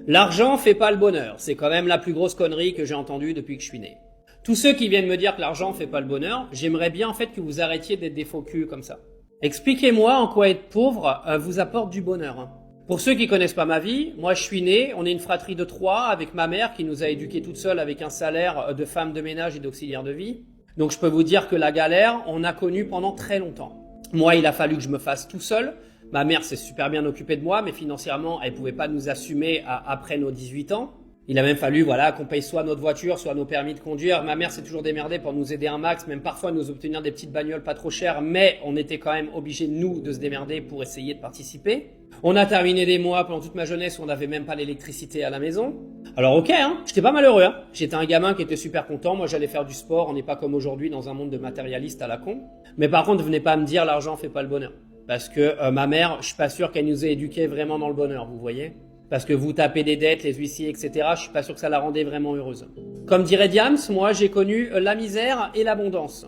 L'argent fait pas le bonheur, c'est quand même la plus grosse connerie que j'ai entendue depuis que je suis né. Tous ceux qui viennent me dire que l'argent fait pas le bonheur, j'aimerais bien en fait que vous arrêtiez d'être des faux culs comme ça. Expliquez-moi en quoi être pauvre vous apporte du bonheur. Pour ceux qui connaissent pas ma vie, moi je suis né, on est une fratrie de 3 avec ma mère qui nous a éduqués toute seule avec un salaire de femme de ménage et d'auxiliaire de vie. Donc je peux vous dire que la galère, on a connu pendant très longtemps. Moi, il a fallu que je me fasse tout seul. Ma mère s'est super bien occupée de moi, mais financièrement, elle pouvait pas nous assumer après nos 18 ans. Il a même fallu, qu'on paye soit notre voiture, soit nos permis de conduire. Ma mère s'est toujours démerdée pour nous aider un max, même parfois nous obtenir des petites bagnoles pas trop chères, mais on était quand même obligés, nous, de se démerder pour essayer de participer. On a terminé des mois pendant toute ma jeunesse où on n'avait même pas l'électricité à la maison. Alors ok, j'étais pas malheureux, J'étais un gamin qui était super content, moi j'allais faire du sport, on n'est pas comme aujourd'hui dans un monde de matérialistes à la con. Mais par contre, venez pas me dire l'argent fait pas le bonheur. Parce que ma mère, je suis pas sûr qu'elle nous ait éduqués vraiment dans le bonheur, vous voyez. Parce que vous tapez des dettes, les huissiers, etc., je suis pas sûr que ça la rendait vraiment heureuse. Comme dirait Diams, moi j'ai connu la misère et l'abondance.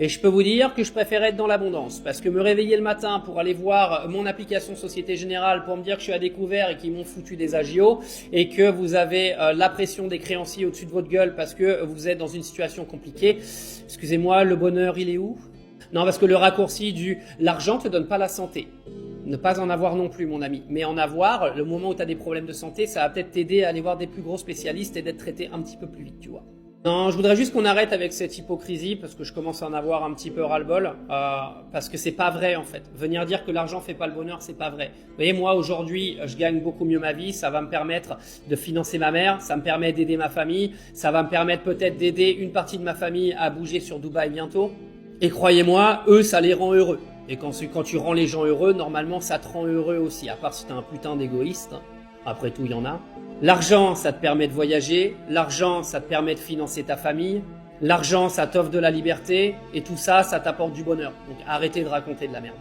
Et je peux vous dire que je préfère être dans l'abondance, parce que me réveiller le matin pour aller voir mon application Société Générale pour me dire que je suis à découvert et qu'ils m'ont foutu des agios, et que vous avez la pression des créanciers au-dessus de votre gueule parce que vous êtes dans une situation compliquée, excusez-moi, le bonheur il est où ? Non, parce que le raccourci du « l'argent te donne pas la santé ». Ne pas en avoir non plus, mon ami. Mais en avoir, le moment où tu as des problèmes de santé, ça va peut-être t'aider à aller voir des plus gros spécialistes et d'être traité un petit peu plus vite, tu vois. Non, je voudrais juste qu'on arrête avec cette hypocrisie, parce que je commence à en avoir un petit peu ras-le-bol, parce que c'est pas vrai, en fait. Venir dire que l'argent fait pas le bonheur, c'est pas vrai. Vous voyez, moi, aujourd'hui, je gagne beaucoup mieux ma vie, ça va me permettre de financer ma mère, ça me permet d'aider ma famille, ça va me permettre peut-être d'aider une partie de ma famille à bouger sur Dubaï bientôt. Et croyez-moi, eux, ça les rend heureux. Et quand tu rends les gens heureux, normalement, ça te rend heureux aussi, à part si t'es un putain d'égoïste. Après tout, il y en a. L'argent, ça te permet de voyager. L'argent, ça te permet de financer ta famille. L'argent, ça t'offre de la liberté. Et tout ça, ça t'apporte du bonheur. Donc arrêtez de raconter de la merde.